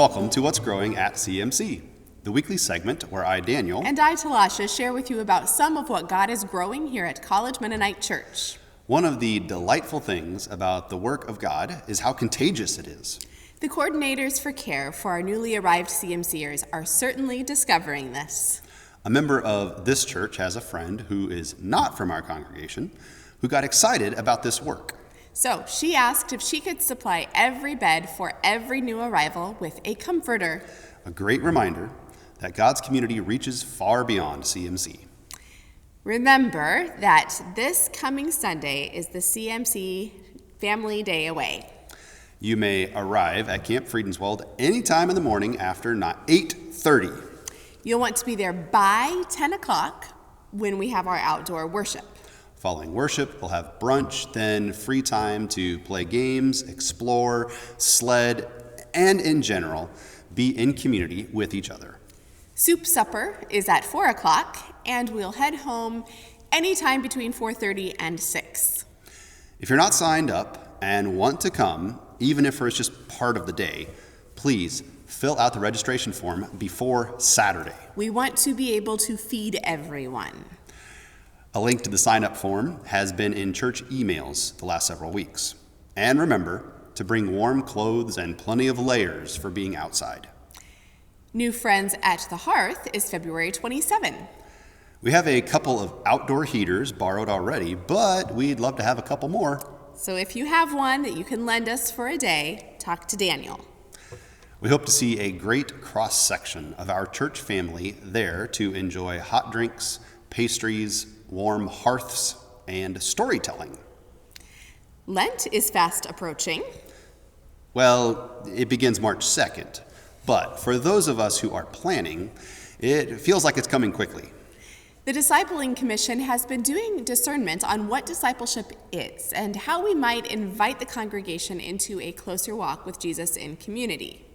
Welcome to What's Growing at CMC, the weekly segment where I, Daniel, and I, Talasha, share with you about some of what God is growing here at College Mennonite Church. One of the delightful things about the work of God is how contagious it is. The coordinators for care for our newly arrived CMCers are certainly discovering this. A member of this church has a friend who is not from our congregation who got excited about this work. So she asked if she could supply every bed for every new arrival with a comforter. A great reminder that God's community reaches far beyond CMC. Remember that this coming Sunday is the CMC Family Day away. You may arrive at Camp Friedenswald anytime in the morning after 8:30. You'll want to be there by 10 o'clock when we have our outdoor worship. Following worship, we'll have brunch, then free time to play games, explore, sled, and in general, be in community with each other. Soup supper is at 4 o'clock, and we'll head home anytime between 4:30 and 6. If you're not signed up and want to come, even if it's just part of the day, please fill out the registration form before Saturday. We want to be able to feed everyone. A link to the sign-up form has been in church emails the last several weeks. And remember to bring warm clothes and plenty of layers for being outside. New Friends at the Hearth is February 27. We have a couple of outdoor heaters borrowed already, but we'd love to have a couple more. So if you have one that you can lend us for a day, talk to Daniel. We hope to see a great cross-section of our church family there to enjoy hot drinks, pastries, warm hearths, and storytelling. Lent is fast approaching. Well, it begins March 2nd, but for those of us who are planning, it feels like it's coming quickly. The Discipling Commission has been doing discernment on what discipleship is and how we might invite the congregation into a closer walk with Jesus in community.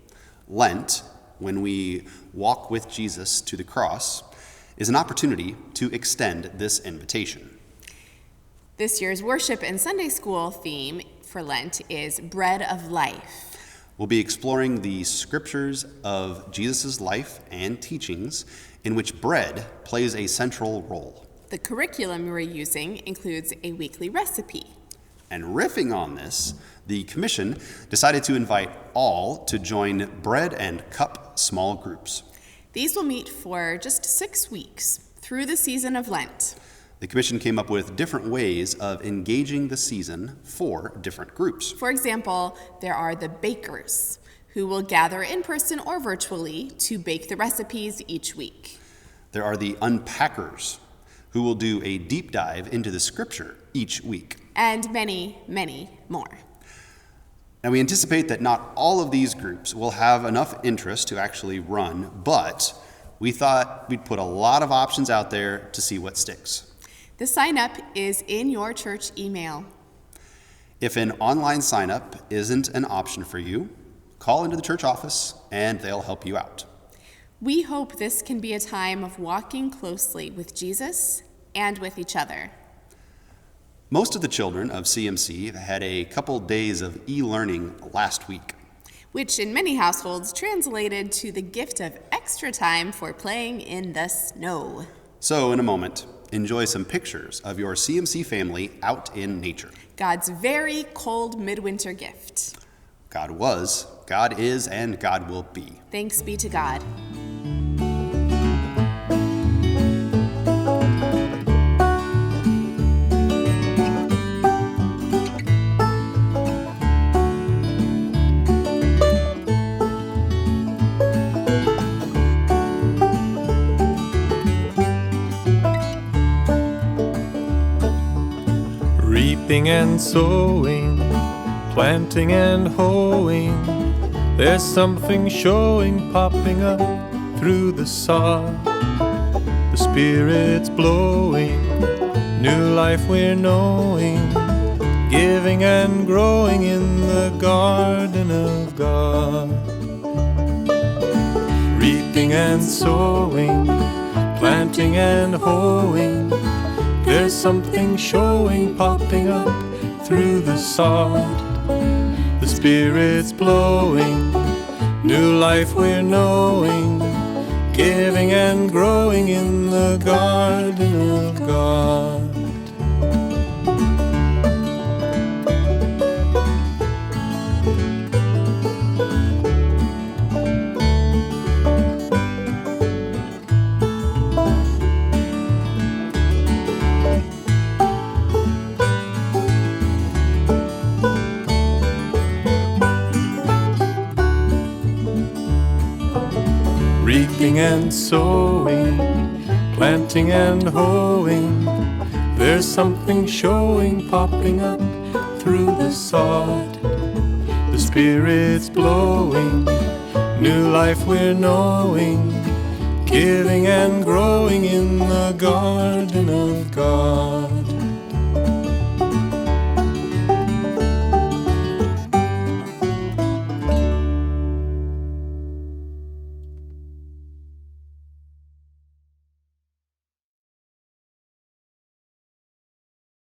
Lent, when we walk with Jesus to the cross, is an opportunity to extend this invitation. This year's worship and Sunday school theme for Lent is Bread of Life. We'll be exploring the scriptures of Jesus' life and teachings in which bread plays a central role. The curriculum we're using includes a weekly recipe. And riffing on this, the commission decided to invite all to join Bread and Cup small groups. These will meet for just 6 weeks through the season of Lent. The commission came up with different ways of engaging the season for different groups. For example, there are the bakers, who will gather in person or virtually to bake the recipes each week. There are the unpackers, who will do a deep dive into the scripture each week. And many, many more. Now, we anticipate that not all of these groups will have enough interest to actually run, but we thought we'd put a lot of options out there to see what sticks. The sign-up is in your church email. If an online sign-up isn't an option for you, call into the church office and they'll help you out. We hope this can be a time of walking closely with Jesus and with each other. Most of the children of CMC had a couple days of e-learning last week, which in many households translated to the gift of extra time for playing in the snow. So in a moment, enjoy some pictures of your CMC family out in nature. God's very cold midwinter gift. God was, God is, and God will be. Thanks be to God. Reaping and sowing, planting and hoeing, there's something showing, popping up through the sod. The Spirit's blowing, new life we're knowing, giving and growing in the garden of God. Reaping and sowing, planting and hoeing, there's something showing, popping up through the sod. The Spirit's blowing, New life we're knowing, giving and growing in the garden of God. Reaping and sowing, planting and hoeing, there's something showing, popping up through the sod. The Spirit's blowing, new life we're knowing, giving and growing in the garden of God.